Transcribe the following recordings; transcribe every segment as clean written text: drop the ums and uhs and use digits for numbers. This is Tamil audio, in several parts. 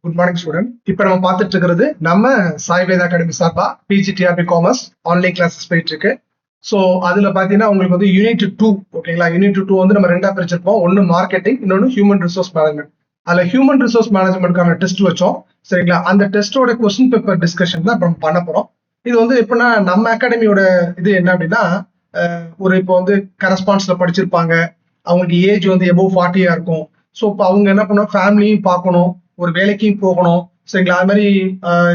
Good morning student. இப்போ நம்ம பார்த்துட்டு இருக்கிறது நம்ம சாய் வேதா அகாடமி சார்பா பிஜிடிஆர்பி காமர்ஸ் ஆன்லைன் கிளாஸஸ் போயிட்டு இருக்கு. ஸோ அதுல பாத்தீங்கன்னா உங்களுக்கு வந்து யூனிட் 2, ஓகேங்களா? யூனிட் 2 வந்து நம்ம ரெண்டா பிரிச்சிருப்போம். ஒன்னு மார்க்கெட்டிங், இன்னொன்னு ஹியூமன் ரிசோர்ஸ் மேனேஜ்மெண்ட். அதுல ஹியூமன் ரிசோர்ஸ் மேனேஜ்மெண்ட்கான டெஸ்ட் வச்சோம், சரிங்களா? அந்த டெஸ்டோட கொஸ்டின் பேப்பர் டிஸ்கஷன் தான் இப்போ நம்ம பண்ண போறோம். இது வந்து எப்படின்னா, நம்ம அகாடமியோட இது என்ன அப்படின்னா, ஒரு இப்போ வந்து கரஸ்பான்ஸ்ல படிச்சிருப்பாங்க, அவங்களுக்கு ஏஜ் வந்து எபோவ் 40 இருக்கும். ஸோ இப்போ அவங்க என்ன பண்ணுவோம், ஃபேமிலியும் பார்க்கணும், ஒரு வேலைக்கும் போகணும், சரிங்களா? அது மாதிரி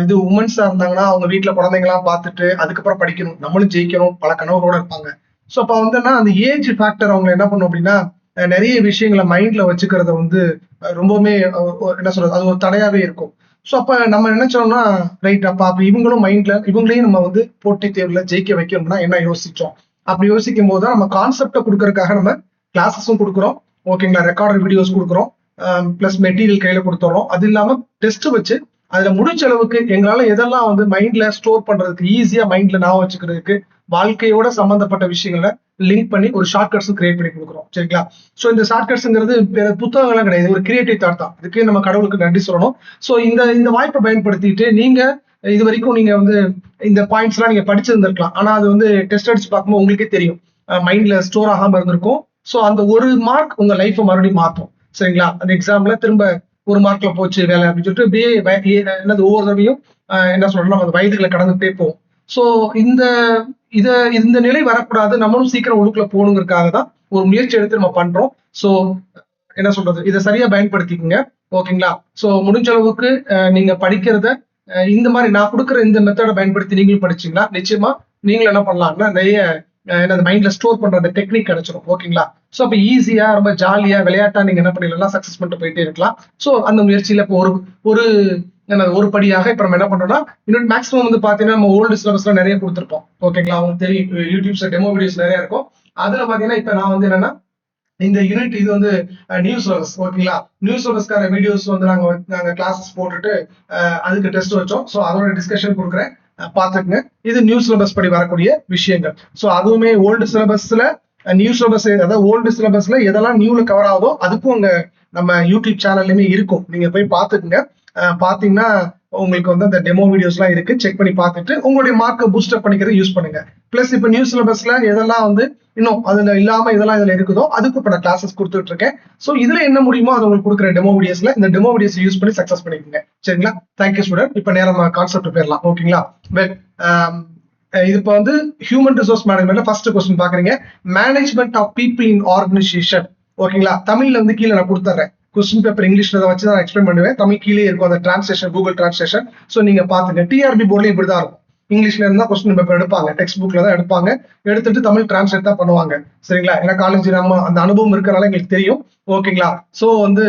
இது உமன்ஸா இருந்தாங்கன்னா அவங்க வீட்டுல குழந்தைங்களாம் பார்த்துட்டு அதுக்கப்புறம் படிக்கணும், நம்மளும் ஜெயிக்கணும், பல கனவுகளோட இருப்பாங்க. ஸோ அப்ப வந்துன்னா அந்த ஏஜ் ஃபேக்டர் அவங்க என்ன பண்ணும் அப்படின்னா, நிறைய விஷயங்களை மைண்ட்ல வச்சுக்கிறத வந்து ரொம்பவுமே என்ன சொல்றது, அது ஒரு தடையாவே இருக்கும். ஸோ அப்ப நம்ம நினைச்சோம்னா, ரைட், அப்ப இவங்களும் மைண்ட்ல இவங்களையும் நம்ம வந்து போட்டித் தேர்வுல ஜெயிக்க வைக்கணும்னா என்ன யோசிச்சோம். அப்படி யோசிக்கும் போது தான் நம்ம கான்செப்டை கொடுக்கறதுக்காக நம்ம கிளாஸஸும் கொடுக்குறோம், ஓகேங்களா? ரெக்கார்டட் வீடியோஸ் கொடுக்குறோம், பிளஸ் மெட்டீரியல் கையில கொடுத்துறோம். அது இல்லாம டெஸ்ட் வச்சு அதுல முடிஞ்ச அளவுக்கு எங்களால எதெல்லாம் வந்து மைண்ட்ல ஸ்டோர் பண்றதுக்கு, ஈஸியா மைண்ட்ல ஞாபகம் வச்சுக்கிறதுக்கு, வாழ்க்கையோட சம்பந்தப்பட்ட விஷயங்களை லிங்க் பண்ணி ஒரு ஷார்ட் கட்ஸும் கிரியேட் பண்ணி கொடுக்குறோம், சரிங்களா? ஸோ இந்த ஷார்ட் கட்ஸ்ங்கிறது புத்தகங்கள்லாம் கிடையாது, ஒரு கிரியேட்டிவ் தாட் தான். இதுக்கே நம்ம கடவுளுக்கு நன்றி சொல்லணும். ஸோ இந்த வாய்ப்பை பயன்படுத்திட்டு நீங்க இது வரைக்கும் நீங்க வந்து இந்த பாயிண்ட்ஸ் எல்லாம் நீங்க படிச்சிருந்திருக்கலாம், ஆனா அது வந்து டெஸ்ட் அடிச்சு பார்க்கும்போது உங்களுக்கே தெரியும் மைண்ட்ல ஸ்டோர் ஆகாம இருந்திருக்கும். ஸோ அந்த ஒரு மார்க் உங்க லைஃப்பை மறுபடியும் மாற்றும், சரிங்களா? அந்த எக்ஸாம்ல திரும்ப ஒரு மார்க்ல போச்சு வேலை அப்படின்னு சொல்லிட்டு அப்படியே என்னது ஒவ்வொரு தடவையும் என்ன சொல்றோம், அந்த வயதுகளை கடந்துட்டே போகும். ஸோ இந்த நிலை வரக்கூடாது, நம்மளும் சீக்கிரம் உள்ளுக்குள்ள போகணுங்கிறதுக்காக தான் ஒரு முயற்சி எடுத்து நம்ம பண்றோம். ஸோ என்ன சொல்றது, இதை சரியா பயன்படுத்திக்கோங்க, ஓகேங்களா? ஸோ முடிஞ்ச அளவுக்கு நீங்க படிக்கிறத இந்த மாதிரி நான் கொடுக்குற இந்த மெத்தடை பயன்படுத்தி நீங்களும் படிச்சீங்கன்னா நிச்சயமா நீங்களும் என்ன பண்ணலாம்னா நிறைய என்னது மைண்ட்ல ஸ்டோர் பண்ற அந்த டெக்னிக் கிடைச்சிடும், ஓகேங்களா? ஸோ அப்ப ஈஸியா ரொம்ப ஜாலியா விளையாட்டா நீங்க என்ன பண்ணிடலாம், சக்சஸ் பண்ணிட்டு போயிட்டே இருக்கலாம். ஸோ அந்த முயற்சியில இப்போ ஒரு ஒரு படியாக இப்ப நம்ம என்ன பண்றோம்னா, இன்னும் மேக்ஸிமம் வந்து பாத்தீங்கன்னா நம்ம ஓல்டு சிலபஸ்ல நிறைய கொடுத்துருப்போம், ஓகேங்களா? அவங்க தெரியும், யூடியூப்ஸ்ல டெமோ வீடியோஸ் நிறைய இருக்கும். அதுல பாத்தீங்கன்னா இப்ப நான் வந்து என்னன்னா, இந்த யூனிட் இது வந்து நியூ சிலபஸ், ஓகேங்களா? நியூ சிலபஸ்க்கான வீடியோஸ் வந்து நாங்க கிளாஸஸ் போட்டுட்டு அதுக்கு டெஸ்ட் வச்சோம். ஸோ அதோட டிஸ்கஷன் கொடுக்குறேன், பாத்துக்குங்க. இது நியூ சிலபஸ் படி வரக்கூடிய விஷயங்கள். ஸோ அதுவுமே ஓல்டு சிலபஸ்ல நியூ சிலபஸ், அதாவது ஓல்டு சிலபஸ்ல எதெல்லாம் நியூல கவர் ஆகுதோ அதுக்கும் உங்க நம்ம யூடியூப் சேனல்லுமே இருக்கும், நீங்க போய் பாத்துக்குங்க. பாத்தீங்கன்னா உங்களுக்கு வந்து அந்த டெமோ வீடியோஸ் எல்லாம் இருக்கு, செக் பண்ணி பார்த்துட்டு உங்களுடைய மார்க்கை பூஸ்டப் பண்ணிக்கிறது யூஸ் பண்ணுங்க. பிளஸ் இப்ப நியூ சிலபஸ்ல எதெல்லாம் வந்து இன்னும் அதுல இல்லாம இதெல்லாம் இதுல இருக்குதோ அதுக்கு இப்ப நான் கிளாஸஸ் கொடுத்துட்டு இருக்கேன். சோ இதுல என்ன முடியுமோ அதை உங்களுக்கு கொடுக்குற டெமோ வீடியோஸ்ல இந்த டெமோ வீடியோஸ் யூஸ் பண்ணி சக்சஸ் பண்ணிக்கோங்க, சரிங்களா? Thank you student. இப்ப நேரம் கான்செப்ட் போயிடலாம், ஓகேங்களா? வெல், இது இப்போ வந்து ஹியூமன் ரிசோர்ஸ் மேனேஜ்மெண்ட்ல ஃபர்ஸ்ட் கொஸ்டின் பாக்குறீங்க, management of people in organisation, ஓகேங்களா? தமிழ்ல வந்து கீழே நான் கொடுத்துறேன், கொஸ்டின் பேப்பர் இங்கிலீஷ்ல வச்சு தான் எக்ஸ்பிளைன் பண்ணுவேன், தமிழ் கீழே இருக்கும் அந்த டிரான்ஸ்லேஷன், கூகுள் டிரான்ஸ்லேஷன். ஸோ நீங்க பாத்துங்க, டிஆர்பி போர்ட்ல இப்படிதான் இருக்கும், இங்கிலீஷ்ல இருந்தா கொஸ்டின் பேப்பர் எடுப்பாங்க, டெக்ஸ்ட் புக்ல தான் எடுப்பாங்க, எடுத்துட்டு தமிழ் டிரான்ஸ்லேட் தான் பண்ணுவாங்க, சரிங்களா? ஏன்னா காலேஜ் நம்ம அந்த அனுபவம் இருக்கிறனால எங்களுக்கு தெரியும், ஓகேங்களா? சோ வந்து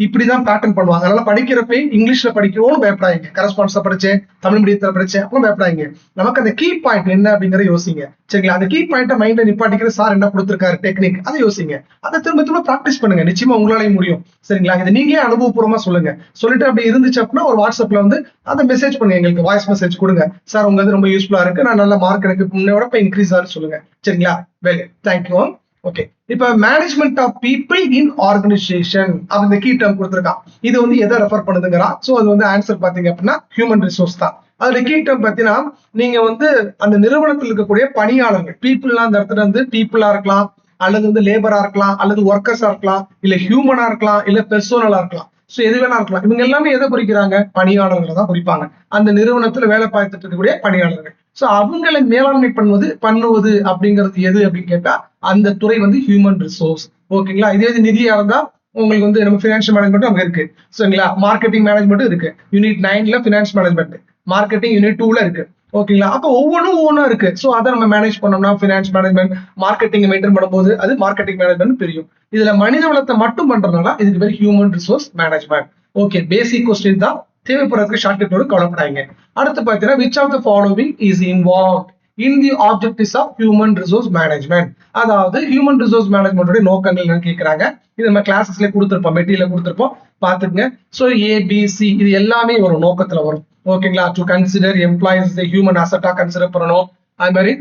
இப்படிதான் பேட்டர்ன் பண்ணுவாங்க. அதனால படிக்கிறப்ப இங்கிலீஷ்ல படிக்கிறோம்னு பயப்படாதீங்க, கரஸ்பான்ஸ்ல படிச்சேன், தமிழ் மீடியத்துல படிச்சேன் அப்படின்னு பயப்படாதீங்க. நமக்கு அந்த கீ பாயிண்ட் என்ன அப்படிங்கறத யோசிங்க, சரிங்களா? அந்த கீ பாயிண்ட மைண்ட்ல நிப்பாட்டிக்கிற சார் என்ன கொடுத்திருக்காரு டெக்னிக், அதை யோசிங்க, அதை திரும்ப திரும்ப பிராக்டிஸ் பண்ணுங்க, நிச்சயமா உங்களாலையும் முடியும், சரிங்களா? இதை நீங்களே அனுபவபூர்வமா சொல்லுங்க. சொல்லிட்டு அப்படி இருந்துச்சு அப்படின்னா ஒரு வாட்ஸ்அப்ல வந்து அதை மெசேஜ் பண்ணுங்க, எங்களுக்கு வாய்ஸ் மெசேஜ் கொடுங்க, சார் உங்க ரொம்ப யூஸ்ஃபுல்லா இருக்கு, நான் நல்ல மார்க் எனக்கு முன்னோட இன்க்ரீஸ் ஆகுன்னு சொல்லுங்க, சரிங்களா? Well, thank you. ஓகே, இப்ப management of people in organisation அந்த கீ டேர்ம் கொடுத்திருக்கான். இது வந்து எதை ரெஃபர் பண்ணுதுங்கிறா? சோ அது வந்து ஆன்சர் பாத்தீங்க அப்படின்னா ஹியூமன் ரிசோர்ஸ் தான். அதுல கீ டேர்ம் பாத்தீங்கன்னா, நீங்க வந்து அந்த நிறுவனத்தில் இருக்கக்கூடிய பணியாளர்கள், பீப்புள்லாம் அந்த இடத்துல வந்து பீப்புளா இருக்கலாம், அல்லது வந்து லேபரா இருக்கலாம், அல்லது ஒர்க்கர்ஸா இருக்கலாம், இல்ல ஹியூமனா இருக்கலாம், இல்ல பெர்சோனலா இருக்கலாம். சோ எது வேணா இருக்கலாம். இவங்க எல்லாமே எதை குறிக்கிறாங்க? பணியாளர்களை தான் குறிப்பாங்க, அந்த நிறுவனத்துல வேலை பார்த்துட்டு இருக்கக்கூடிய பணியாளர்கள். சோ அவங்களை மேலாண்மை பண்ணுவது அப்படிங்கிறது எது அப்படின்னு கேட்டா அந்த துறை வந்து ஹியூமன் ரிசோர்ஸ், ஓகேங்களா? இதே நிதியா இருந்தா உங்களுக்கு வந்து நம்ம பினான்சியல் மேனேஜ்மெண்ட் அங்க இருக்கு, சரிங்களா? மார்க்கெட்டிங் மேனேஜ்மெண்ட் இருக்கு, யூனிட் 9ல பினான்ஸ் மேனேஜ்மெண்ட், மார்க்கெட்டிங் யூனிட் 2ல இருக்கு, ஓகேங்களா? அப்ப ஒவ்வொன்றும் இருக்கு. சோ அதை நம்ம மேனேஜ் பண்ணோம்னா பினான்ஸ் மேனேஜ்மெண்ட், மார்க்கெட்டிங் மெயின்டைன் பண்ணும்போது அது மார்க்கெட்டிங் மேனேஜ்மெண்ட் பிரியும். இதுல மனித வளத்தை மட்டும் பண்றதுனால இதுக்கு பேர் human resource management. Okay, basic question தான், தேவைப்படுறதுக்கு ஷார்ட்கட்டோட கவலைப்படாதீங்க. அடுத்து பாத்தீங்கன்னா, which of the following is involved in the objectives of human resource management? அதாவது ஹியூமன் ரிசோர்ஸ் மேனேஜ்மெண்டோட நோக்கங்கள் என்னன்னு கேட்கறாங்க. இது நம்ம கிளாஸஸ்ல கொடுத்திருப்போம், மெட்டீரியல் கொடுத்திருப்போம், பாத்துக்கங்க. சோ ஏபிசி இது எல்லாமே ஒரு நோக்கத்துல வரும், ஓகேங்களா? டு கன்சிடர் எம்ப்ளாயிஸ் ஹியூமன் அசெட்டா கன்சிடர் பண்ணணும், அது மாதிரி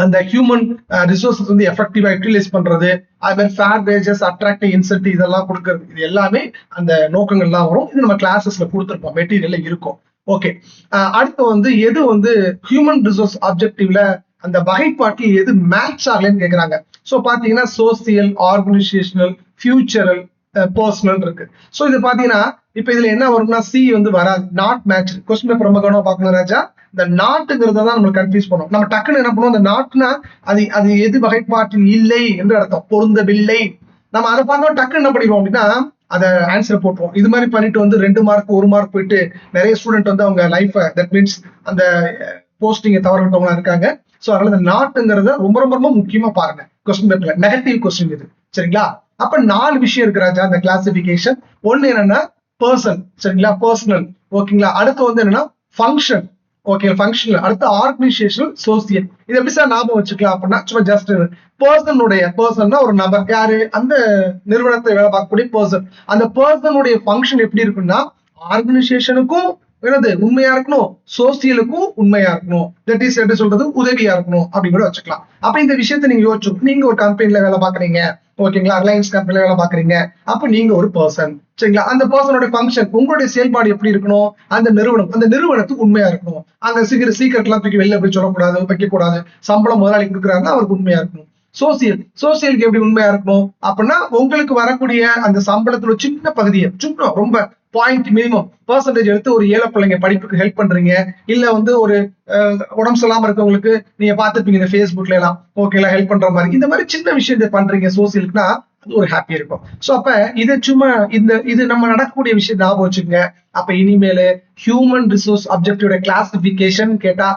அந்த ஹியூமன் ரிசோர்சஸ் வந்து எஃபெக்டிவா யூட்டிலைஸ் பண்றது, அது மாதிரி ஃபேர் வேஜஸ், அட்ராக்டிவ் இன்சென்டிவ் இதெல்லாம் கொடுக்கறது, இது எல்லாமே அந்த நோக்கங்கள்லாம் வரும். இது நம்ம கிளாஸஸ்ல கொடுத்துருப்போம், மெட்டீரியல்ல இருக்கும். ஓகே, அடுத்து வந்து எது வந்து ஹியூமன் ரிசோர்ஸ் ஆப்ஜெக்டிவ்ல அந்த வகைப்பாட்டில் எது மேட்ச் ஆகலன்னு கேக்குறாங்க. சோ பாத்தீங்கன்னா சோசியல், ஆர்கனைசேஷனல், ஃபியூச்சரல், பர்சனல் இருக்கு. சோ இது பாத்தீங்கன்னா இப்ப இதுல என்ன வரும்னா சி வந்து வராது, நாட் மேட்ச். கொஸ்டின் பேப்பர் ரொம்ப கவனமா பார்க்கணும் ராஜா. இந்த நாட்டுங்கிறத தான் நம்ம கன்ஃபியூஸ் பண்ணுவோம். நம்ம டக்குன்னு என்ன பண்ணுவோம், அந்த நாட்னா அது எது வகைப்பாட்டில் இல்லை என்று அர்த்தம், பொருந்தவில்லை. நம்ம அதை பார்க்கணும் டக்குன்னு என்ன பண்ணிடுவோம் அப்படின்னா அதை ஆன்சர் போட்டுருவோம். இது மாதிரி பண்ணிட்டு வந்து 2 மார்க் 1 மார்க் போயிட்டு நிறைய ஸ்டூடெண்ட் வந்து அவங்க லைஃப் தட் மீன்ஸ் அந்த போஸ்டிங்கை தவற விட்டவங்களா இருக்காங்க. சோ அதனால இந்த நாட்டுங்கிறத ரொம்ப ரொம்ப ரொம்ப முக்கியமா பாருங்க கொஸ்டின் பேப்பர்ல. நெகட்டிவ் கொஸ்டின் இது, சரிங்களா? அப்ப 4 விஷயம் இருக்கு ராஜா அந்த கிளாசிபிகேஷன். ஒன்னு என்னன்னா பர்சன், சரிங்களா, பர்சனல், ஓகேங்களா. அடுத்து வந்து என்னன்னா ஃபங்க்ஷன், ஓகே, ஃபங்க்ஷனல். அடுத்து ஆர்கனைசேஷனல், சோசியல். இது எப்படி சார் ஞாபகம் வச்சுக்கலாம் அப்படின்னா சும்மா ஜஸ்ட் பர்சனுடைய, பர்சன்னா ஒரு நபர், யாரு, அந்த நிறுவனத்தை வேலை பார்க்கக்கூடிய பர்சன். அந்த பர்சனுடைய ஃபங்க்ஷன் எப்படி இருக்குன்னா ஆர்கனைசேஷனுக்கும் என்னது உண்மையா இருக்கணும், சோசியலுக்கும் உண்மையா இருக்கணும், தட் இஸ் எப்படி சொல்றது உதவியா இருக்கணும் அப்படி கூட வச்சுக்கலாம். அப்ப இந்த விஷயத்தை நீங்க யோசிச்சு, நீங்க ஒரு கம்பெனில வேலை பாக்குறீங்க, ஓகேங்களா, ரிலையன்ஸ் கம்பெனில வேலை பாக்குறீங்க, அப்ப நீங்க ஒரு பர்சன், சரிங்களா. அந்த பர்சனோட ஃபங்க்ஷன், உங்களுடைய செயல்பாடு எப்படி இருக்கணும், அந்த நிறுவனத்துக்கு உண்மையா இருக்கணும். அந்த சீக்கிரட் எல்லாம் தூக்கி வெளில போய் சொல்லக்கூடாது, வைக்க கூடாது. சம்பளம் முதலாளி கொடுக்குறாருன்னா அவருக்கு உண்மையா இருக்கணும். சோசியலுக்கு எப்படி உண்மையா இருக்கணும் அப்படின்னா உங்களுக்கு வரக்கூடிய அந்த சம்பளத்துல சின்ன பகுதியை, சும்மா ரொம்ப பாயிண்ட் மினிமம் பெர்சன்டேஜ் எடுத்து ஒரு ஏழை பிள்ளைங்க படிப்புக்கு ஹெல்ப் பண்றீங்க, இல்ல வந்து ஒரு உடம்பு சரியில்லாம இருக்கவங்களுக்கு நீங்க பாத்துருப்பீங்க இந்த Facebookல எல்லாம், ஓகேங்களா, ஹெல்ப் பண்ற மாதிரி, இந்த மாதிரி சின்ன விஷயத்தை பண்றீங்க சோசியலுக்குன்னா அது ஒரு ஹாப்பி இருக்கும். சோ அப்ப இது சும்மா இது நம்ம நடக்கக்கூடிய விஷயம் ஞாபகம் வச்சுக்கோங்க. அப்ப இனிமேல் ஹியூமன் ரிசோர்ஸ் ஆப்ஜெக்டிவோட கிளாசிபிகேஷன் கேட்டா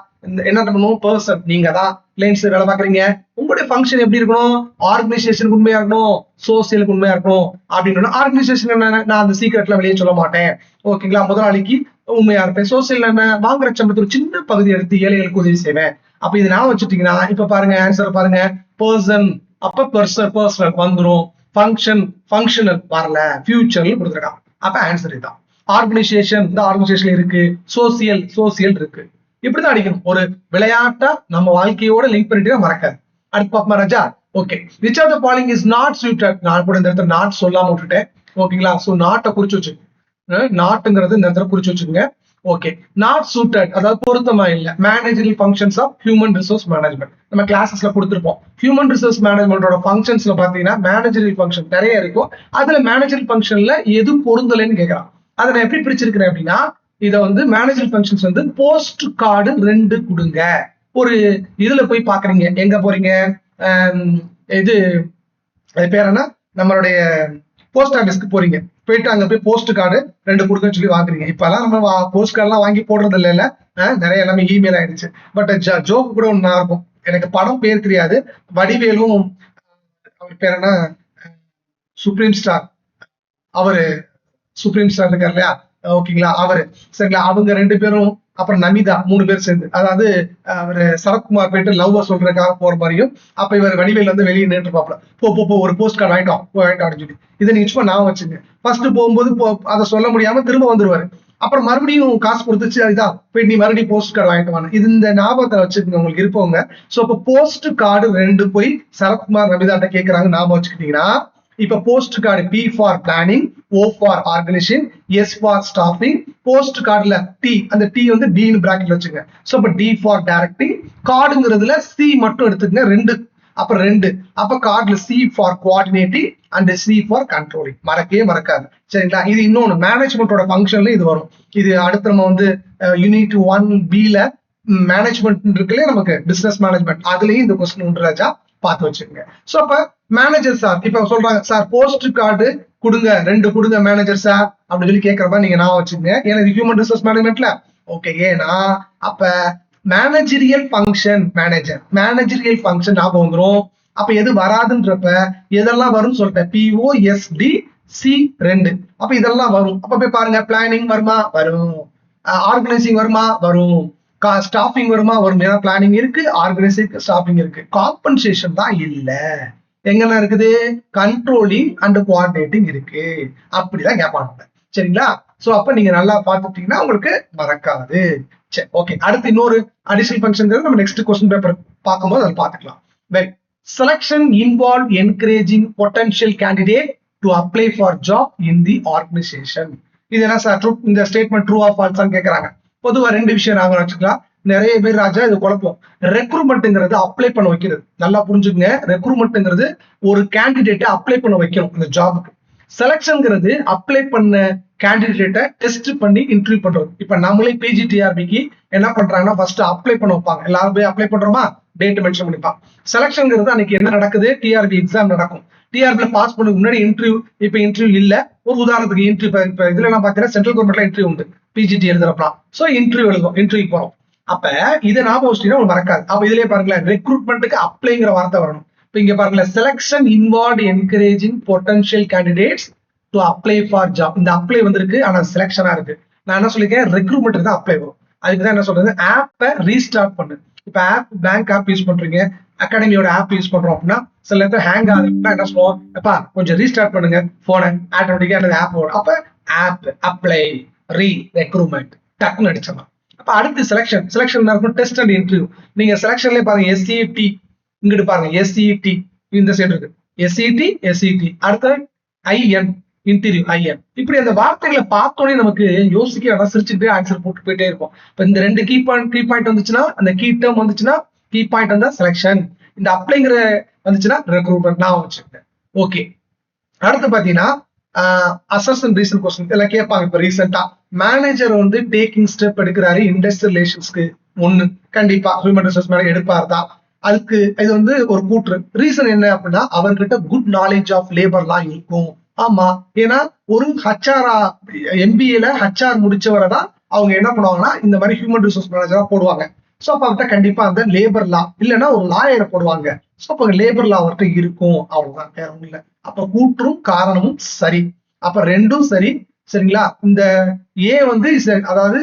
என்ன பண்ணணும், பர்சன், நீங்க தான் லைன்ஸ் வேலை பாக்குறீங்க, உங்களுடைய ஃபங்க்ஷன் எப்படி இருக்கணும், ஆர்கனைசேஷனுக்கு உண்மையா இருக்கணும், சோசியலுக்கு உண்மையா இருக்கணும். அப்படின்னு ஆர்கனைசேஷன் என்ன, நான் அந்த சீக்கிரட்ல வெளியே சொல்ல மாட்டேன், ஓகேங்களா, முதலாளிக்கு உண்மையா இருப்பேன். சோசியல் என்ன, வாங்குற சம்பளத்துல ஒரு சின்ன பகுதி எடுத்து ஏழைகளுக்கு உதவி செய்வேன். அப்ப இது நான் வச்சுட்டீங்கன்னா இப்ப பாருங்க ஆன்சர் பாருங்க, பர்சன் அப்ப பர்சனல் வந்துரும், ஃபங்க்ஷனல் வரல, ஃபியூச்சர்ல கொடுத்துருக்கான். அப்ப ஆன்சர் இதுதான். ஆர்கனைசேஷன், இந்த ஆர்கனைசேஷன் இருக்கு, சோசியல் இருக்கு. இப்படிதான் அடிக்கணும். ஒரு விளையாட்டா நம்ம வாழ்க்கையோட லிங்க் பண்ணிட்டு மறக்காது. அடுத்து பாப்பா ராஜா. Okay, which of the following is not suited. நான் கூட இந்த இடத்துல நாட் சொல்லாம விட்டுட்டேன், ஓகேங்களா. சோ நாட்டை குறிச்சு வச்சுக்கோங்க, நாட்டுங்கிறது இந்த இடத்துல குறிச்சு வச்சுக்கோங்க. ஓகே, நாட் சூட்டட் அதாவது பொருத்தமா இல்ல. Managerial functions of human resource management நம்ம கிளாஸஸ்ல கொடுத்துருப்போம். ஹியூமன் ரிசோர்ஸ் மேனேஜ்மெண்டோட ஃபங்க்ஷன்ஸ்ல பாத்தீங்கன்னா மேனேஜரியல் ஃபங்க்ஷன் நிறைய இருக்கும். அதுல மேனேஜரியல் ஃபங்க்ஷன்ல எது பொருந்தலைன்னு கேட்கறான். அதை நான் எப்படி பிரிச்சிருக்கிறேன் அப்படின்னா, இதை வந்து மேனேஜர் ஃபங்க்ஷன்ஸ் வந்து போஸ்ட் கார்டு 2 கொடுங்க. ஒரு இதுல போய் பாக்குறீங்க, எங்க போறீங்க, இது பேர் என்ன, நம்மளுடைய போஸ்ட் ஆபீஸ்க்கு போறீங்க, போயிட்டு அங்க போய் போஸ்ட் கார்டு 2 கொடுக்கன்னு சொல்லி வாங்குறீங்க. இப்ப எல்லாம் நம்ம போஸ்ட் கார்டு எல்லாம் வாங்கி போடுறது இல்ல, நிறைய எல்லாமே இமெயில் ஆயிடுச்சு. பட் ஜோக்கு கூட ஒண்ணு இருக்கும், எனக்கு படம் பேர் தெரியாது, வடிவேலும் அவர் பேர் என்ன, சுப்ரீம் ஸ்டார், அவரு சுப்ரீம் ஸ்டார் இருக்காரு இல்லையா, ஓகேங்களா, அவரு, சரிங்களா, அவங்க 2 பேரும் அப்புறம் நமிதா 3 பேர் சேர்ந்து, அதாவது அவரு சரத்குமார் போயிட்டு லவ் சொல்றதுக்காக போற மாதிரியும், அப்ப இவர் வடிவேல் வந்து வெளியே நின்று பாப்பல, போ ஒரு போஸ்ட் கார்டு வாங்கிட்டோம் சொல்லி. இதை நீங்க சும்மா நான் வச்சுங்க. ஃபர்ஸ்ட் போகும்போது அதை சொல்ல முடியாம திரும்ப வந்துருவாரு. அப்புறம் மறுபடியும் காசு கொடுத்துச்சு, அதுதான் போய் நீ மறுபடியும் போஸ்ட் கார்டு வாங்கிட்டு வாங்க. இது இந்த ஞாபகத்தை வச்சுக்கோங்க உங்களுக்கு இருப்பவங்க. சோ இப்ப போஸ்ட் கார்டு 2 போய் சரத்குமார் நமிதாட்ட கேட்கறாங்க, ஞாபகம் வச்சுக்கிட்டீங்கன்னா இப்ப postcard P for planning, O for organisation, S for staffing. போஸ்ட் கார்டுல T, அந்த T வந்து D ன்னு பிராக்கெட்ல வச்சுங்க. சோ அப்ப D ஃபார் டைரக்டிங். கார்டுங்கிறதுல C மட்டும் எடுத்துக்கங்க, 2, அப்ப 2. அப்ப கார்டுல C for coordinating and C for controlling. மறக்கவே மறக்காது, சரிங்களா. இது இன்னொன்னு மேனேஜ்மெண்டோட ஃபங்க்ஷன்ல இது வரும். இது அடுத்து நம்ம வந்து யூனிட் 1B மேனேஜ்மெண்ட் இருக்குல்ல, நமக்கு பிசினஸ் மேனேஜ்மெண்ட், அதுலயும் இந்த கொஸ்டின் உண்டு ராஜா, பார்த்து வச்சுக்கோங்க. சோ அப்ப மேனேஜர் சார் இப்ப சொல்றாங்க, சார் போஸ்ட் கார்டு கொடுங்க 2 கொடுங்க மேனேஜர் சார் அப்படின்னு சொல்லி கேட்கற மாதிரி நீங்க நான் வச்சுக்கோங்க. ஏன்னா இது ஹியூமன் ரிசோர்ஸ் மேனேஜ்மெண்ட்ல, ஓகே. ஏன்னா அப்ப மேனேஜரியல் மேனேஜரியல் ஃபங்க்ஷன் ஞாபகம் வந்துரும். அப்ப எது வராதுன்றப்ப எதெல்லாம் வரும்னு சொல்லிட்டேன், POSDC2. அப்ப இதெல்லாம் வரும். அப்ப போய் பாருங்க, பிளானிங் வருமா, வரும். ஆர்கனைசிங் வருமா, வரும். ஸ்டாஃபிங் வருமா, வரும். ஏன்னா பிளானிங் இருக்கு, ஆர்கனைசிங், ஸ்டாஃபிங் இருக்கு. காம்பன்சேஷன் தான் இல்ல. எங்கெல்லாம் இருக்குது, கண்ட்ரோலிங் அண்ட் கோஆர்டினேட்டிங் இருக்கு. அப்படிதான் கேட்பாங்க, சரிங்களா. சோ அப்ப நீங்க நல்லா பார்த்துட்டீங்கன்னா உங்களுக்கு மறக்காது. சரி, ஓகே. அடுத்து இன்னொரு அடிஷனல் ஃபங்க்ஷன் நம்ம நெக்ஸ்ட் கொஸ்டின் பேப்பர் பார்க்கும்போது அதை பார்த்துக்கலாம். Well, selection involve encouraging potential candidate to apply for job in the organisation. இது என்ன சார், இந்த ஸ்டேட்மெண்ட் ட்ரூ ஆர் ஃபால்ஸான்னு கேட்கறாங்க. பொதுவா ரெண்டு விஷயம் நாங்க வச்சுக்கலாம். நிறைய பேர் ராஜா இது குழப்பம். ரெக்ரூட்மெண்ட்ங்கிறது அப்ளை பண்ண வைக்கிறது. நல்லா புரிஞ்சுக்கங்க, ரெக்ரூட்மெண்ட்ங்கிறது ஒரு கேண்டிடேட்டை அப்ளை பண்ண வைக்கணும் இந்த ஜாபுக்கு. செலக்ஷன்ங்கிறது அப்ளை பண்ண கேண்டிடேட்டை டெஸ்ட் பண்ணி இன்டர்வியூ பண்றது. இப்ப நம்மளே பிஜிடிஆர்பிக்கு என்ன பண்றாங்கன்னா ஃபர்ஸ்ட் அப்ளை பண்ண வைப்பாங்க. எல்லாரும் போய் அப்ளை பண்றோமா, டேட் மென்ஷன் பண்ணிப்பாங்க. செலக்ஷன்ங்கிறது அன்னைக்கு என்ன நடக்குது, டிஆர்பி எக்ஸாம் நடக்கும். டிஆர்பில பாஸ் பண்ண முன்னாடி இன்டர்வியூ, இப்ப இன்டர்வியூ இல்ல, ஒரு உதாரணத்துக்கு இன்டர்வியூ இப்ப இதுல எல்லாம் பாத்தீங்கன்னா சென்ட்ரல் கவர்மெண்ட்ல இன்டர்வியூ உண்டு, பிஜிடி எழுதுறப்பலாம். சோ இன்டர்வியூ எழுதும், இன்டர்வியூ போறோம். அப்ப இதை ஞாபகம் வச்சுட்டீங்கன்னா உங்களுக்கு மறக்காது. அப்ப இதுலயே பாருங்களேன், ரெக்ரூட்மெண்ட்டுக்கு அப்ளைங்கிற வார்த்தை வரணும். இப்ப இங்க பாருங்களேன், selection involve encouraging potential candidates to apply for job. இந்த அப்ளை வந்திருக்கு, ஆனா செலக்ஷனா இருக்கு. நான் என்ன சொல்லிருக்கேன், ரெக்ரூட்மெண்ட்டுக்கு தான் அப்ளை வரும். அதுக்கு தான் என்ன சொல்றது, ஆப்பை ரீஸ்டார்ட் பண்ணு. இப்ப ஆப், பேங்க் ஆப் யூஸ் பண்றீங்க, அகாடமியோட ஆப் யூஸ் பண்றோம் அப்படின்னா சில நேரத்தில் ஹேங் ஆகுதுன்னா என்ன சொல்லுவோம், அப்பா கொஞ்சம் ரீஸ்டார்ட் பண்ணுங்க போனை, ஆட்டோமேட்டிக்கா அந்த ஆப் வரும். அப்ப ஆப், அப்ளை, ரெக்ரூட்மெண்ட் டக்குன்னு அடிச்சலாம். அப்ப அடுத்து செலக்ஷன், செலக்ஷன் இருக்கும் டெஸ்ட் அண்ட் இன்டர்வியூ. நீங்க செலக்ஷன்லயே பாருங்க, எஸ்சிடி இங்கிட்டு பாருங்க, எஸ்சிடி இந்த சைடு இருக்கு, எஸ்சிடி எஸ்சிடி, அடுத்த ஐஎன் இன்டர்வியூ ஐஎன். இப்படி அந்த வார்த்தைகளை பார்த்தோன்னே நமக்கு யோசிக்க சிரிச்சுட்டு ஆன்சர் போட்டு போயிட்டே இருக்கும். இப்ப இந்த ரெண்டு கீ பாயிண்ட் வந்துச்சுன்னா, அந்த கீ டேர்ம் வந்துச்சுன்னா கீ பாயிண்ட் வந்தா செலக்ஷன், இந்த அப்ளைங்கிற வந்துச்சுன்னா ரெக்ரூட்மெண்ட். நான் வச்சுருக்கேன். ஓகே, அடுத்து பாத்தீங்கன்னா அசஸ் அண்ட் ரீசன் கொஸ்டின் இதெல்லாம் கேட்பாங்க. இப்ப ரீசெண்டா மேனேஜர் வந்து டேக்கிங் ஸ்டெப் எடுக்கிறாரு இண்டஸ்ட்ரியல் ரிலேஷன்ஸ்க்கு, ஒண்ணு கண்டிப்பா ஹியூமன் ரிசோர்ஸ் மேனேஜர் எடுப்பார் தான். அதுக்கு இது வந்து ஒரு கூற்று. ரீசன் என்ன அப்படின்னா, அவர்கிட்ட குட் நாலேஜ் ஆஃப் லேபர்லாம் இருக்கும். ஆமா, ஏன்னா ஒரு ஹச்ஆர் எம்பிஏல ஹச்ஆர் முடிச்சவரை தான் அவங்க என்ன பண்ணுவாங்கன்னா இந்த மாதிரி ஹியூமன் ரிசோர்ஸ் மேனேஜரா போடுவாங்க. சோ அப்ப அவர்கிட்ட கண்டிப்பா அந்த லேபர் லா இல்லைன்னா ஒரு லாயரை போடுவாங்க. சோ அப்ப லேபர் லா அவர்கிட்ட இருக்கும், அவ்வளவுதான், வேற ஒண்ணும் இல்லை. அப்ப கூற்றும் காரணமும் சரி, அப்ப ரெண்டும் சரி. சரிங்களா, இந்த ஏ வந்து அதாவது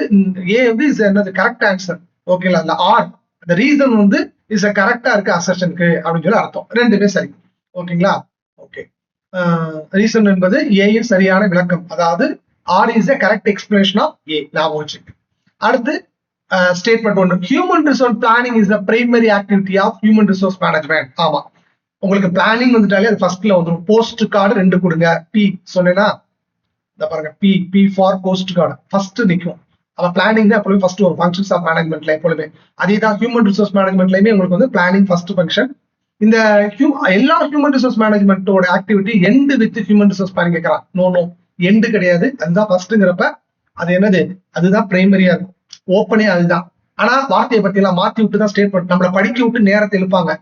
ஏ வந்து என்னது கரெக்ட் ஆன்சர். ஓகேங்களா, இந்த ஆர் இந்த ரீசன் வந்து இஸ் கரெக்டா இருக்கு அசர்ஷனுக்கு அப்படின்னு சொல்லி அர்த்தம். ரெண்டுமே சரி. ஓகேங்களா, ஓகே. ரீசன் என்பது ஏயின் சரியான விளக்கம், அதாவது R is correct explanation of A. ஞாபகம் வச்சுக்கு. அடுத்து ஸ்டேட்மெண்ட் ஒன்று, human resource planning is the primary activity of human resource management. ஆமா, உங்களுக்கு பிளானிங் வந்துட்டாலே அது ஃபர்ஸ்ட்ல வந்துடும். போஸ்ட் கார்டு 2 கொடுங்க, பி சொன்னேன்னா இந்த பாருங்க, B B for post card first நிற்கும். அப்ப பிளானிங் தான் எப்பவுமே ஃபர்ஸ்ட் வரும் ஃபங்க்ஷன்ஸ் ஆஃப் மேனேஜ்மெண்ட்ல எப்பொழுதுமே. அதே தான் ஹியூமன் ரிசோர்ஸ் மேனேஜ்மெண்ட்லயுமே உங்களுக்கு வந்து பிளானிங் ஃபர்ஸ்ட் ஃபங்க்ஷன். இந்த எல்லா ஹியூமன் ரிசோர்ஸ் மேனேஜ்மெண்ட்டோட activity end with human resource planning கேட்கறான். நோ எண்டு கிடையாது, அதுதான் ஃபர்ஸ்ட்ங்கிறப்ப அது என்னது, அதுதான் பிரைமரியா இருக்கும். ஓப்பனே அதுதான். ஆனா வார்த்தையை பத்தி எல்லாம் மாத்தி விட்டு தான் ஸ்டேட்மெண்ட் நம்மளை படிக்க விட்டு நேரத்தை எழுப்பாங்க.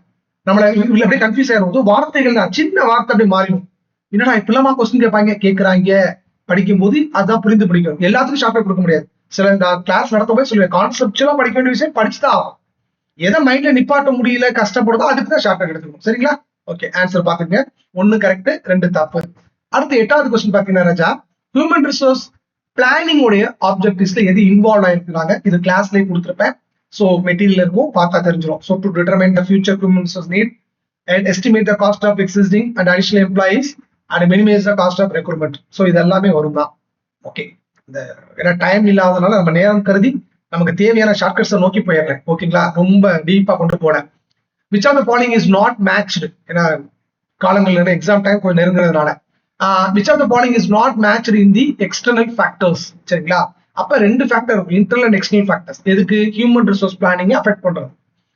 நம்மள அப்படியே கன்ஃபியூஸ் ஆயிரும். வார்த்தைகள் தான் சின்ன வார்த்தை அப்படியே மாறிடும். என்னடா இப்பெல்லாமா கொஸ்டின் கேட்கறாங்க படிக்கும் போது அதான் புரிந்து படிக்கணும். எல்லாத்துக்கும் ஷார்ட்கட் கொடுக்க முடியாது. சில கிளாஸ் நடத்த போய் சொல்லுவேன், கான்செப்டுவலா படிக்க வேண்டிய விஷயம் படிச்சுதான் ஆகும். எதை மைண்ட்ல நிப்பாட்ட முடியல கஷ்டப்படுதோ அதுக்கு தான் ஷார்ட்கட் எடுத்துக்கணும். சரிங்களா, ஓகே. ஆன்சர் பாத்துங்க, 1 கரெக்ட் 2 தப்பு. அடுத்து 8வது கொஸ்டின் பாத்தீங்கன்னா ராஜா, ஹியூமன் ரிசோர்ஸ் பிளானிங் உடைய ஆப்ஜெக்டிவ்ஸ்ல எது இன்வால்வ் ஆயிருக்காங்க, இது கிளாஸ்லயே கொடுத்துருப்பேன். சோ மெட்டீரியல் இருக்கும், பார்த்தா தெரிஞ்சிடும். So to determine the future human resource need and estimate the cost of existing and additional employees and minimize the cost of recruitment. So இது எல்லாமே வரும் தான். ஓகே, இந்த ஏன்னா டைம் இல்லாதனால நம்ம நேரம் கருதி நமக்கு தேவையான ஷார்ட்கட்ஸை நோக்கி போயிடுறேன். ஓகேங்களா, ரொம்ப டீப்பா கொண்டு போனேன். which of the following is not matched, ஏன்னா காலங்கள் எக்ஸாம் டைம் கொஞ்சம் நெருங்குறதுனால which of the following is not matched in the external factors. சரிங்களா, அப்ப 2 ஃபேக்டர் இருக்கும், இன்டர்னல் அண்ட் எக்ஸ்டர்னல் ஃபேக்டர்ஸ். எதுக்கு, ஹியூமன் ரிசோர்ஸ் பிளானிங் அஃபெக்ட் பண்றது.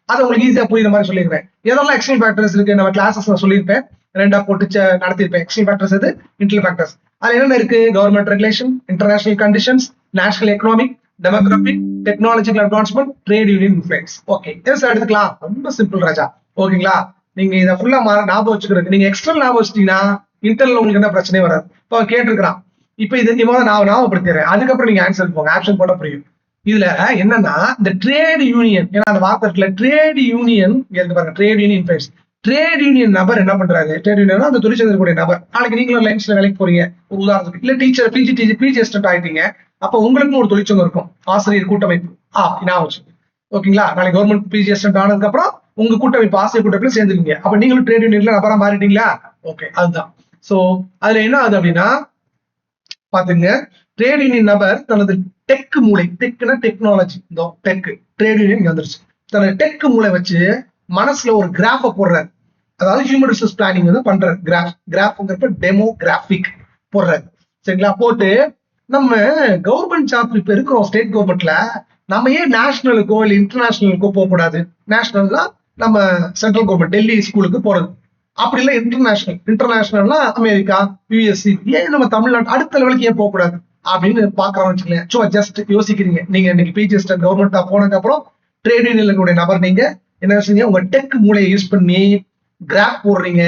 அது உங்களுக்கு ஈஸியா புரியுற மாதிரி சொல்லியிருப்பேன். எதெல்லாம் எக்ஸ்டர்னல் ஃபேக்டர்ஸ் இருக்கு நம்ம கிளாஸஸ் சொல்லியிருப்பேன், 2ஆ போட்டு நடத்திருப்பேன். எக்ஸ்டர்னல் ஃபேக்டர்ஸ் எது, இன்டர்னல் ஃபேக்டர்ஸ். அது என்னென்ன இருக்கு, government regulation, international conditions, national economic, demographic, technological advancement, trade union influence. Okay, எது சார் எடுத்துக்கலாம், ரொம்ப சிம்பிள் ராஜா. ஓகேங்களா, நீங்க இதை ஃபுல்லா ஞாபகம் வச்சுக்கிறது. நீங்க எக்ஸ்டர்னல் ஞாபகம் வச்சிட்டீங்கன்னா இன்டர்னல் உங்களுக்கு என்ன பிரச்சனையும் வராது. இப்போ கேட்டிருக்கிறான், இப்ப இது நான் ஞாபகப்படுத்துறேன், அதுக்கப்புறம் நீங்க ஆன்சர் போங்க, ஆப்ஷன் போட புரியும். இதுல என்னன்னா இந்த ட்ரேட் யூனியன், ஏன்னா அந்த வார்த்தை இருக்குல்ல ட்ரேட் யூனியன், பாருங்க trade union influence. Trade union நபர் என்ன பண்றாரு, ட்ரேட் யூனியன் அந்த தொழிற்சங்கக்கூடிய நபர். நாளைக்கு நீங்களும் லைன்ஸ்ல வேலைக்கு போறீங்க, ஒரு உதாரணத்துக்கு, இல்ல டீச்சர் பிஜி அசிஸ்டன்ட் ஆயிட்டீங்க, அப்ப உங்களுக்கும் ஒரு தொழிற்சங்கம் இருக்கும், ஆசிரியர் கூட்டமைப்பு. நான் வச்சு ஓகேங்களா, நாளைக்கு கவர்மெண்ட் பிஜி அசிஸ்டன்ட் ஆனதுக்கு அப்புறம் உங்க கூட்டமைப்பு ஆசிரியர் கூட்டமைப்புல சேர்ந்துருக்கீங்க, அப்ப நீங்களும் ட்ரேட் யூனியன்ல நபரா மாறிட்டீங்களா. ஓகே, அதுதான். சோ அதுல என்ன ஆகுது அப்படின்னா, பாத்துங்க. ட்ரேட் யூனியன் நபர் தனது டெக் மூளை, டெக்னா டெக்னாலஜி, இந்த டெக் ட்ரேட் யூனியன் இங்க வந்துருச்சு. தனது டெக் மூளை வச்சு மனசுல ஒரு கிராஃப போடுறாரு. அதாவது ஹியூமன் ரிசோர்ஸ் பிளானிங் வந்து பண்றாரு. கிராஃப்ங்கிறப்ப டெமோகிராபிக் போடுறாரு. சரிங்களா? போட்டு நம்ம கவர்மெண்ட் ஜாப் இப்ப இருக்கிறோம் ஸ்டேட் கவர்மெண்ட்ல, நம்ம ஏன் நேஷனலுக்கோ இல்ல இன்டர்நேஷனலுக்கோ போக கூடாது? நேஷனல்னா நம்ம சென்ட்ரல் கவர்மெண்ட் டெல்லி ஸ்கூலுக்கு போறது. அப்படி இல்ல இன்டர்நேஷனல்னா அமெரிக்கா, யூஎஸ்சி, ஏன் நம்ம தமிழ்நாடு அடுத்த லெவலுக்கு ஏன் போக கூடாது அப்படின்னு பாக்குறோம் வச்சுக்கலேன். சும்மா ஜஸ்ட் யோசிக்கிறீங்க. நீங்க இன்னைக்கு பிஜி கவர்மெண்ட் போனதுக்கு அப்புறம் ட்ரேட் யூனியன் நபர் நீங்க என்ன செய்ய, உங்க டெக் மூளையை யூஸ் பண்ணி கிராஃப் போடுறீங்க.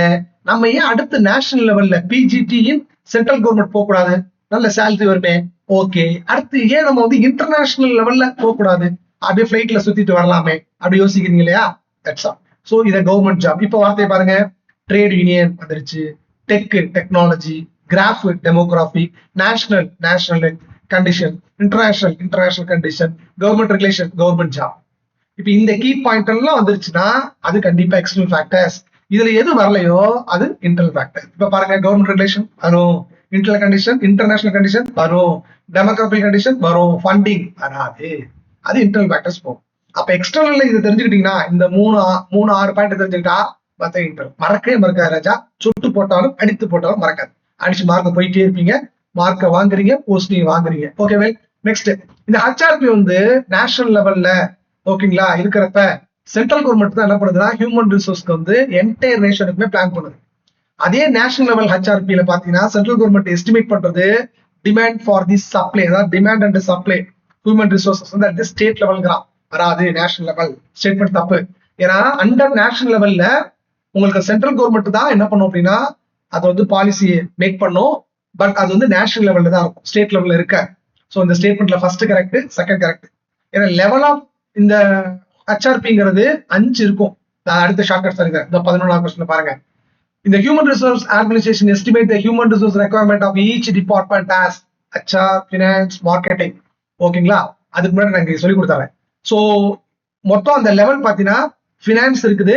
நம்ம ஏன் அடுத்த நேஷனல் லெவல்ல பிஜிடியின் சென்ட்ரல் கவர்மெண்ட் போக கூடாது? நல்ல சேலரி வருமே. ஓகே, அடுத்து ஏன் நம்ம வந்து இன்டர்நேஷனல் லெவல்ல போக கூடாது? அப்படியே பிளைட்ல சுத்திட்டு வரலாமே அப்படி யோசிக்கிறீங்க இல்லையா? That's all. சோ இத கவர்மெண்ட் ஜாப். இப்ப வார்த்தையை பாருங்க. ட்ரேட் யூனியன் வந்துருச்சு, technology, graph demography, national condition, international condition, government regulation, government job. இப்ப இந்த கீ பாயிண்ட் எல்லாம் வந்துருச்சுன்னா அது கண்டிப்பா எக்ஸ்டர்னல் ஃபேக்டர்ஸ். இதுல எது வரலையோ அது இன்டர்னல் ஃபேக்டர். இப்ப பாருங்க, கவர்மெண்ட் ரெகுலேஷன் வரும், இன்டர்நேஷனல் கண்டிஷன் வரும், டெமோகிராபிக் கண்டிஷன் வரும், ஃபண்டிங் வராது. அது இன்டர்னல் ஃபேக்டர்ஸ் போகும். அப்ப எக்ஸ்டர்னல்ல இது தெரிஞ்சுக்கிட்டீங்கன்னா, இந்த மூணு 6 பாயிண்ட் தெரிஞ்சுக்கிட்டா மத்த இன்டர்னல் மறக்கவே மறக்காது ராஜா. சுட்டு போட்டாலும் அடித்து போட்டாலும் மறக்காது. அடிச்சு மார்க்க போயிட்டே இருப்பீங்க, மார்க்க வாங்குறீங்க, போஸ்டிங் வாங்குறீங்க. Okay well. நெக்ஸ்ட், இந்த ஹெச்ஆர்பி வந்து நேஷனல் லெவல்ல ஓகேங்களா இருக்கிறப்ப சென்ட்ரல் கவர்மெண்ட் தான் என்ன பண்ணுதுன்னா ஹியூமன் ரிசோர்ஸ்க்கு வந்து என்டையர் நேஷனுக்குமே பிளான் பண்ணுது. அதே நேஷனல் லெவல் ஹெச்ஆர்பியில பாத்தீங்கன்னா சென்ட்ரல் கவர்மெண்ட் எஸ்டிமேட் பண்றது டிமாண்ட் ஃபார் தி சப்ளை, அதாவது demand and supply human resources வந்து அது ஸ்டேட் லெவல்ங்கிறான். வராது நேஷனல் லெவல். ஸ்டேட்மெண்ட் தப்பு. ஏன்னா அண்டர் நேஷனல் லெவல்ல உங்களுக்கு சென்ட்ரல் கவர்மெண்ட் தான் என்ன பண்ணும் அப்படின்னா அது வந்து பாலிசி மேக் பண்ணும். பட் அது வந்து நேஷனல் லெவல்ல தான் இருக்கும், ஸ்டேட் லெவல்ல இருக்க. ஸோ இந்த ஸ்டேட்மெண்ட்ல ஃபர்ஸ்ட் கரெக்ட், செகண்ட் கரெக்ட். ஏன்னா லெவல் ஆஃப் இந்த ஹெச்ஆர்பிங்கிறது 5 இருக்கும். அடுத்த ஷார்ட்கட் சொல்லுங்க. இந்த 11வது கொஸ்டின் பாருங்க. இந்த human resource organisation estimate the human resource requirement of each department as HR, finance, marketing. ஓகேங்களா? அதுக்கு முன்னாடி நான் சொல்லி கொடுத்தாங்க. ஸோ மொத்தம் அந்த லெவல் பார்த்தீங்கன்னா ஃபினான்ஸ் இருக்குது,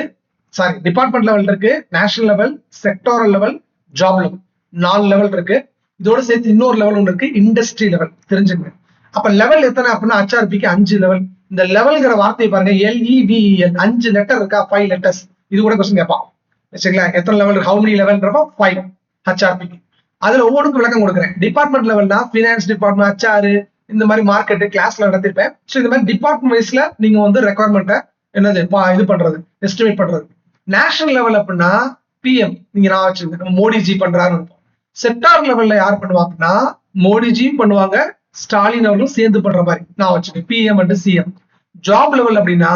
சாரி டிபார்ட்மெண்ட் லெவல் இருக்கு, national level, sectoral level, job level, 4 level இருக்கு. இதோட சேர்த்து இன்னொரு லெவல் ஒன்று இருக்கு, இண்டஸ்ட்ரி லெவல். தெரிஞ்சுங்க. அப்ப லெவல் எத்தனை அப்படின்னா ஹெச்ஆர்பிக்கு 5 லெவல். இந்த லெவல்ங்கிற வார்த்தையை பாருங்க, LEVEL 5 லெட்டர் இருக்கா, 5 லெட்டர்ஸ். இது கூட கொஸ்டின் கேட்பான். சரிங்களா? எத்தனை லெவல், ஹவு மெனி லெவல்ன்றப்ப 5 ஹெச்ஆர்பிக்கு. அதுல ஒவ்வொன்றுக்கு விளக்கம் கொடுக்குறேன். டிபார்ட்மெண்ட் லெவல்னா ஃபினான்ஸ் டிபார்ட்மெண்ட், ஹெச்ஆர், இந்த மாதிரி மார்க்கெட் கிளாஸ்ல நடத்திருப்பேன். ஸோ இந்த மாதிரி டிபார்ட்மெண்ட் வைஸ்ல நீங்க வந்து ரெக்குவயர்மெண்ட்டை என்னது இது பண்றது, எஸ்டிமேட் பண்றது. நேஷனல் லெவல் அப்படின்னா PM நீங்க நான் வச்சிருக்கேன், மோடிஜி பண்றாருன்னு இருக்கும். செக்டார் லெவல்ல யார் பண்ணுவாங்கன்னா மோடிஜியும் பண்ணுவாங்க, ஸ்டாலின் அவர்களும் சேர்ந்து பண்ற மாதிரி நான் வச்சிருக்கேன், PM and CM. Job level அப்படின்னா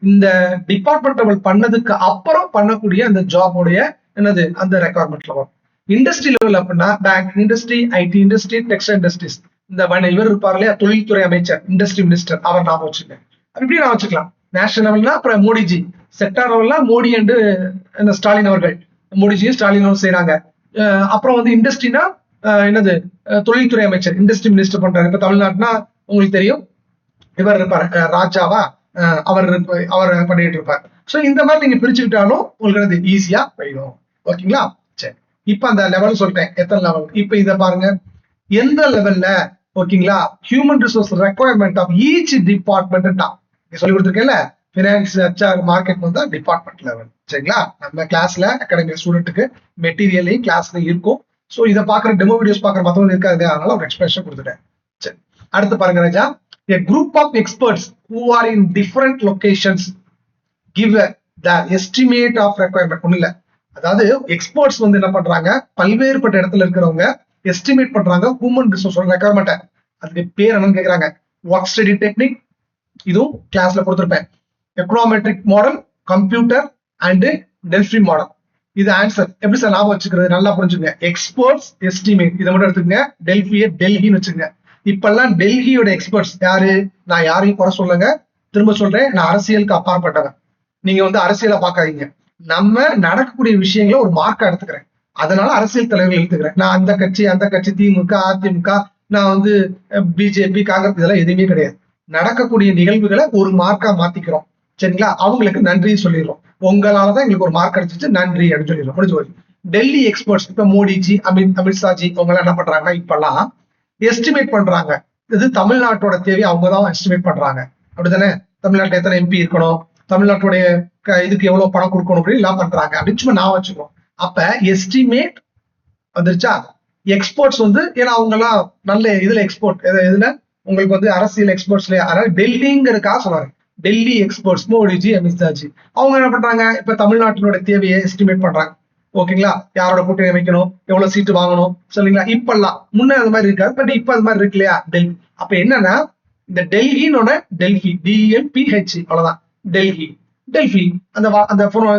இந்த டிபார்ட்மெண்ட் லெவல் பண்ணதுக்கு அப்புறம் பண்ணக்கூடிய அந்த ஜாபோடைய என்னது அந்த ரெக்குவயர்மெண்ட் லெவல். இண்டஸ்ட்ரி லெவல் அப்படின்னா bank industry, IT industry, textile industries. இந்த இவர் இருப்பார் இல்லையா, தொழில்துறை அமைச்சர், இண்டஸ்ட்ரி மினிஸ்டர், அவர் நான் வச்சிருக்கேன். இப்படி நான் வச்சுக்கலாம். நேஷனல் லெவல்னா அப்புறம் மோடிஜி, செக்டார் லெவல்னா மோடி அண்ட் ஸ்டாலின் அவர்கள், மோடிஜியும் ஸ்டாலின் அவர்கள் செய்யறாங்க. அப்புறம் வந்து இண்டஸ்ட்ரினா என்னது தொழில்துறை அமைச்சர், இண்டஸ்ட்ரி மினிஸ்டர் பண்றாரு. இப்ப தமிழ்நாட்டுனா உங்களுக்கு தெரியும் இவர் இருப்பார், ராஜாவா, அவர் பண்ணிட்டு இருப்பார். ஸோ இந்த மாதிரி நீங்க பிரிச்சுக்கிட்டாலும் உங்களுக்கு ஈஸியா போயிடும். ஓகேங்களா? சரி, இப்ப அந்த லெவல் சொல்லிட்டேன், எத்தனை லெவல். இப்ப இதை பாருங்க, எந்த லெவல்ல ஓகேங்களா human resource requirement of each department சொல்லி கொடுத்துருக்கேன்ல, ஃபினான்ஸ், ஹெச்ஆர், மார்க்கெட் வந்து டிபார்ட்மெண்ட் லெவல். சரிங்களா? நம்ம கிளாஸ்ல அகாடமி ஸ்டூடெண்ட்டுக்கு மெட்டீரியலையும் கிளாஸ்ல இருக்கும். ஸோ இதை பாக்குற டெமோ வீடியோஸ் பாக்குற மற்றவங்க இருக்காது, அதனால ஒரு எக்ஸ்பிளேஷன் கொடுத்துட்டேன். சரி, அடுத்து பாருங்க ராஜா. A group of experts who are in different locations give the estimate of requirement. ஒண்ணு இல்ல, அதாவது எக்ஸ்பர்ட்ஸ் வந்து என்ன பண்றாங்க, பல்வேறுபட்ட இடத்துல இருக்கிறவங்க எஸ்டிமேட் பண்றாங்க ஹியூமன் ரிசோர்ஸ் ரெக்குவயர்மெண்ட். அதுக்கு பேர் என்னன்னு கேக்குறாங்க, ஒர்க் ஸ்டடி டெக்னிக். இதுவும் கிளாஸ்ல கொடுத்திருப்பேன். Econometric model, computer and Delphi model. இது ஆன்சர். எப்படி சார் ஞாபகம் வச்சுக்கிறது, நல்லா புரிஞ்சுங்க. எக்ஸ்பர்ட்ஸ் எஸ்டிமேட் இதை மட்டும் எடுத்துக்கங்க. டெல்லின்னு வச்சுக்கோங்க. இப்பெல்லாம் டெல்லியோட எக்ஸ்பர்ட்ஸ் யாரு, நான் யாரையும் குறை சொல்லுங்க, திரும்ப சொல்றேன், நான் அரசியலுக்கு அப்பாற்பட்டவன். நீங்க வந்து அரசியலை பார்க்காதீங்க. நம்ம நடக்கக்கூடிய விஷயங்களை ஒரு மார்க்கா எடுத்துக்கிறேன். அதனால அரசியல் தலைவர்கள் எடுத்துக்கிறேன். நான் அந்த கட்சி, திமுக, அதிமுக, நான் வந்து பிஜேபி, காங்கிரஸ், இதெல்லாம் எதுவுமே கிடையாது. நடக்கக்கூடிய நிகழ்வுகளை ஒரு மார்க்கா மாத்திக்கிறோம். சரிங்களா? அவங்களுக்கு நன்றி சொல்லிடுறோம். உங்களாலதான் எங்களுக்கு ஒரு மார்க் கிடைச்சிச்சு, நன்றி அப்படின்னு சொல்லிடுறோம். முடிஞ்சு போய் டெல்லி எக்ஸ்பர்ட்ஸ், இப்ப மோடிஜி, அமித்ஷாஜி, அவங்க எல்லாம் என்ன பண்றாங்கன்னா இப்பெல்லாம் எஸ்டிமேட் பண்றாங்க. இது தமிழ்நாட்டோட தேவை அவங்க தான் எஸ்டிமேட் பண்றாங்க. அப்படித்தானே? தமிழ்நாட்டுல எத்தனை எம்பி இருக்கணும், தமிழ்நாட்டுடைய இதுக்கு எவ்வளவு பணம் கொடுக்கணும் அப்படின்னு எல்லாம் பண்றாங்க அப்படின்னு சும்மா நான் வச்சுக்கோம். அப்ப எஸ்டிமேட் வந்துருச்சா. எக்ஸ்போர்ட்ஸ் வந்து ஏன்னா அவங்க எல்லாம் நல்ல இதுல எக்ஸ்போர்ட் இதுல உங்களுக்கு வந்து அரசியல் எக்ஸ்போர்ட்ஸ்ல அதனால டெல்லிங்கிறதுக்காக சொல்றாங்க. டெல்லி எக்ஸ்போர்ட்ஸ் மோடிஜி அமித்ஷாஜி அவங்க என்ன பண்றாங்க, இப்ப தமிழ்நாட்டினோட தேவையை எஸ்டிமேட் பண்றாங்க. ஓகேங்களா, யாரோட கூட்டணி வைக்கணும், எவ்வளவு சீட்டு வாங்கணும் சொல்லுங்களா. இப்பெல்லாம் முன்ன அது மாதிரி இருக்காது, பட் இப்ப அது மாதிரி இருக்கு இல்லையா டெல்லி. அப்ப என்னன்னா இந்த டெல்லினோட டெல்ஃபி DLPH அவ்வளவுதான் டெல்லி. டெல்ஃபி அந்த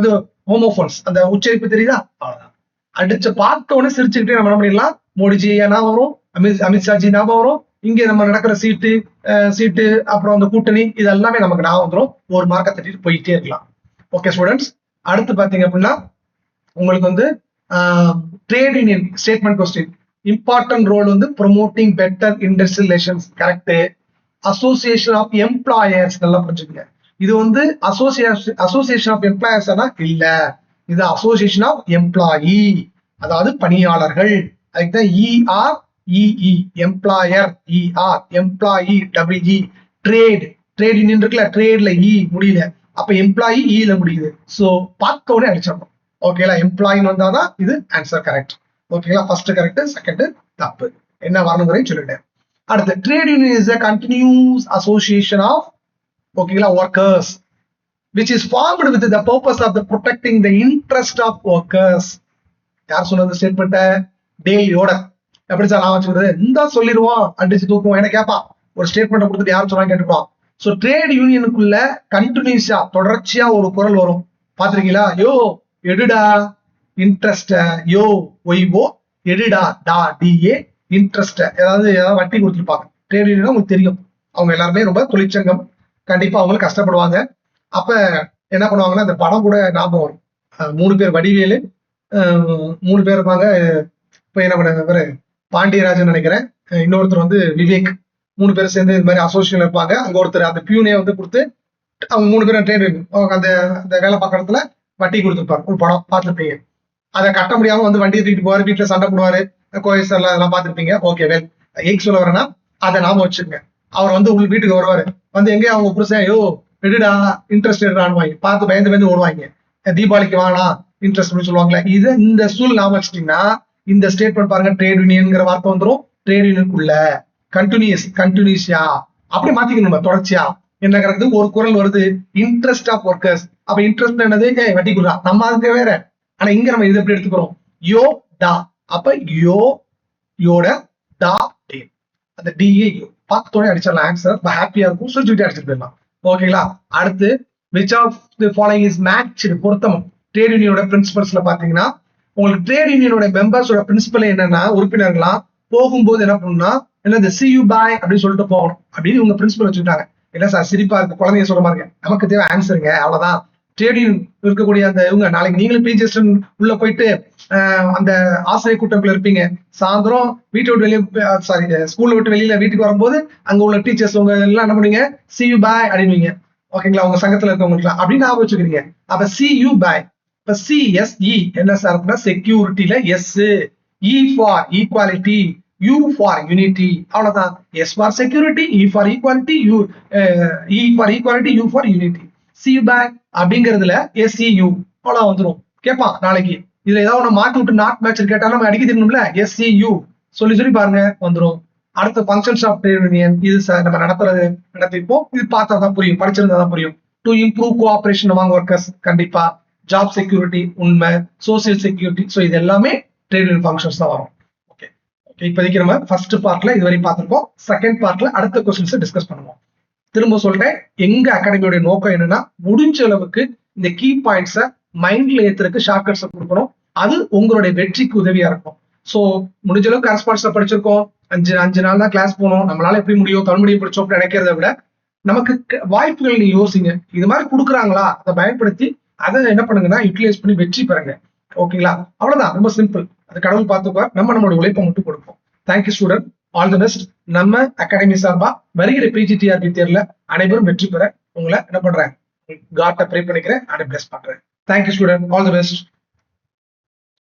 இது ஹோமோபோன்ஸ் அந்த உச்சரிப்பு தெரியுதா, அவ்வளவுதான். அடிச்ச பார்த்தோன்னு சிரிச்சுக்கிட்டே நம்ம என்ன பண்ணிடலாம், மோடிஜி ஞாபகம் வரும், அமித்ஷாஜி ஞாபகம் வரும், இங்க நம்ம நடக்கிற சீட்டு அப்புறம் அந்த கூட்டணி இது எல்லாமே நமக்கு ஞாபகம் வந்துடும். ஒரு மார்க்கை தட்டிட்டு போயிட்டே இருக்கலாம். ஓகே ஸ்டூடெண்ட்ஸ், அடுத்து பாத்தீங்க அப்படின்னா உங்களுக்கு வந்து trade union statement question. Important role வந்து promoting better industrial relations, correct. Association of employers, நல்லா புரிஞ்சுக்கங்க. இது வந்து அசோசியேஷன் ஆஃப் எம்ப்ளாயர்ஸ் இல்ல, இது அசோசியேஷன் ஆஃப் எம்ப்ளாயி, அதாவது பணியாளர்கள். அதுக்குதான் EREE employer, employee WE. Trade union இருக்குல்ல, ட்ரேட்ல முடியல, அப்ப எம்ப்ளாயி ல முடியுது. சோ பார்த்த உடனே அடிச்சிடணும். ஓகேங்களா, எம்ப்ளாயின்னு வந்தாதான் இது ஆன்சர் கரெக்ட். ஓகேங்களா, ஃபர்ஸ்ட் கரெக்ட், செகண்ட் தப்பு. என்ன வரணுங்கிறதையும் சொல்லிட்டேன். அடுத்து trade union is a continuous association of ஓகேங்களா workers which is formed with the purpose of protecting the interest of workers. யார் சொன்னது ஸ்டேட்மெண்ட்? டேலியோட. எப்படி சார் நான் வச்சுக்கிறது, இந்த சொல்லிடுவோம் அடிச்சு தூக்குவோம் என்ன கேட்பா, ஒரு ஸ்டேட்மெண்ட் கொடுத்துட்டு யாரும் சொன்னா கேட்டுப்பான். ஸோ ட்ரேட் யூனியனுக்குள்ள கண்டினியூஸா தொடர்ச்சியா ஒரு குரல் வரும், பாத்திருக்கீங்களா? யோ எடுடா இன்ட்ரெஸ்ட், யோ ஒய்வோ எடுடா டா DA இன்ட்ரெஸ்ட், ஏதாவது வட்டி கொடுத்துருப்பாங்க. ட்ரேட் யூனியன் உங்களுக்கு தெரியும், அவங்க எல்லாருமே ரொம்ப தொழிற்சங்கம், கண்டிப்பா அவங்களும் கஷ்டப்படுவாங்க. அப்ப என்ன பண்ணுவாங்கன்னா இந்த படம் கூட ஞாபகம் வரும். 3 பேர் வடிவேலு, 3 பேர் இருப்பாங்க. இப்ப என்ன பண்ண பாண்டியராஜன் நினைக்கிறேன், இன்னொருத்தர் வந்து விவேக், 3 பேர் சேர்ந்து இந்த மாதிரி அசோசியேஷன் இருப்பாங்க. அங்க ஒருத்தர் அந்த பியூனே வந்து கொடுத்து அவங்க 3 பேரும் ட்ரேட் அந்த வேலை பார்க்குற இடத்துல வட்டி கொடுத்துருப்பாரு. ஒரு படம் பார்த்துருப்பீங்க. அதை கட்ட முடியாம வந்து வண்டியை தூக்கிட்டு போவாரு, வீட்டுல சண்டை போடுவாரு, கோயில் அதெல்லாம் பார்த்துருப்பீங்க. ஓகே வெல், எங்க சொல்ல வரேன்னா அதை நாம வச்சுக்கோங்க. அவர் வந்து உங்களுக்கு வீட்டுக்கு வருவாரு, வந்து எங்கே அவங்க புருஷன் யோ எடுடா இன்ட்ரெஸ்ட் எடுறான்னு பார்த்து பயந்து ஓடுவாங்க. தீபாவளிக்கு வாங்கினா இன்ட்ரெஸ்ட் அப்படின்னு சொல்லுவாங்களே. இது இந்த சூழல் நாம வச்சுட்டீங்கன்னா இந்த ஸ்டேட்மெண்ட் பாருங்க, ட்ரேட் யூனியன்ங்கிற வார்த்தை வந்துடும். ட்ரேட் யூனியனுக்குள்ள கண்டினியூஸா அப்படி மாத்திக்கணும் நம்ம தொடர்ச்சியா. என்னங்கிறது ஒரு குரல் வருது, இன்ட்ரெஸ்ட் ஆஃப் ஒர்க்கர்ஸ். அப்ப இன்ட்ரெஸ்ட் என்னது, வட்டி கொடுறான், நம்ம அதுக்கு வேற. ஆனா இங்க நம்ம இது எப்படி எடுத்துக்கிறோம், யோ டா. அப்ப யோட டா டே, அந்த DA பார்த்தோட அடிச்சிடலாம் ஆன்சர். ஹாப்பியா இருக்கும், சுவிட்டு அடிச்சுட்டு போயிடலாம். ஓகேங்களா, அடுத்து which of the following is matched, பொருத்தம். ட்ரேட் யூனியனோட பிரின்சிபல்ஸ்ல பாத்தீங்கன்னா உங்களுக்கு ட்ரேட் யூனியனோட மெம்பர்ஸோட பிரின்சிபல் என்னன்னா, உறுப்பினர்களா போகும்போது என்ன பண்ணணும்னா என்ன see you bye அப்படின்னு சொல்லிட்டு போகணும் அப்படின்னு இவங்க பிரின்சிபல் வச்சுக்கிட்டாங்க. என்ன சார் சிரிப்பா இருக்கு, குழந்தைங்க சொல்ற மாதிரி இருக்கு, நமக்கு தேவை ஆன்சருங்க, அவ்வளவுதான். ட்ரேட் யூனியன் இருக்கக்கூடிய அந்த இவங்க நாளைக்கு நீங்களும் PGS உள்ள போயிட்டு அந்த ஆசிரியர் கூட்டத்துல இருப்பீங்க. சாயந்தரம் வீட்டை விட்டு வெளியே ஸ்கூல்ல விட்டு வெளியில வீட்டுக்கு வரும்போது அங்க உள்ள டீச்சர்ஸ் உங்க எல்லாம் என்ன பண்ணுவீங்க, see you bye அப்படின்னுவீங்க. ஓகேங்களா, உங்க சங்கத்துல இருக்கவங்களுக்கு அப்படின்னு ஞாபகம் வச்சுக்கிறீங்க. அப்ப see you bye. இப்ப CSE என்ன சார் அப்படின்னா செக்யூரிட்டியில S, E for equality, U for unity, அவ்வளவுதான். S for security, E for equality, E for equality, U for unity. see you bye அப்படிங்கிறதுல SEU அவ்வளவு வந்துடும். கேட்பான் நாளைக்கு, இதுல ஏதாவது ஒண்ணு மாத்தி விட்டு நாட் மேட்ச் கேட்டா நம்ம அடிக்க தெரியணும்ல, SEU சொல்லி பாருங்க வந்துடும். அடுத்த ஃபங்க்ஷன்ஸ் ஆஃப் ட்ரேட் யூனியன், இது நம்ம நடத்திப்போம். இது பார்த்தா தான் புரியும், படிச்சிருந்தா தான் புரியும். To improve cooperation among workers, கண்டிப்பா. ஜாப் செக்யூரிட்டி உண்மை, சோசியல் செக்யூரிட்டி, ஸோ இது எல்லாமே ட்ரேட் யூனியன் ஃபங்க்ஷன்ஸ் தான் வரும். ஓகே ஓகே, இப்போதைக்கு நம்ம ஃபர்ஸ்ட் பார்ட்ல இதுவரை பார்த்திருப்போம். செகண்ட் பார்ட்ல அடுத்த கொஸ்டின்ஸ் டிஸ்கஸ் பண்ணுவோம். திரும்ப சொல்றேன், எங்க அகாடமியோட நோக்கம் என்னன்னா முடிஞ்ச அளவுக்கு இந்த கீ பாயிண்ட்ஸை மைண்ட்ல ஏத்துறதுக்கு ஷார்ட்கட்ஸ் கொடுக்கணும். அது உங்களுடைய வெற்றிக்கு உதவியா இருக்கும். ஸோ முடிஞ்ச அளவுக்கு கரஸ்பான்ஸ்ல படிச்சிருக்கோம், அஞ்சு நாள் தான் கிளாஸ் போனோம், நம்மளால எப்படி முடியும், தமிழ் மீடியம் படிச்சோம் அப்படின்னு நினைக்கிறத விட நமக்கு வாய்ப்புகள் நீங்க யோசிங்க. இது மாதிரி கொடுக்குறாங்களா, அதை பயன்படுத்தி அதை என்ன பண்ணுங்கன்னா யூட்டிலைஸ் பண்ணி வெற்றி பெறுங்க. ஓகேங்களா, அவ்வளவுதான், ரொம்ப சிம்பிள். அது கடவுள் பார்த்துப்பார், நம்மளோட உழைப்பை மட்டும் கொடுப்போம். Thank you student, all the best. நம்ம அகாடமி சார்பா வருகிற PGTRB தேர்வுல அனைவரும் வெற்றி பெற உங்களை என்ன பண்றேன், காட்டை ப்ரே பண்ணிக்கிறேன், அதை பிளஸ் பண்றேன். Thank you student, all the best.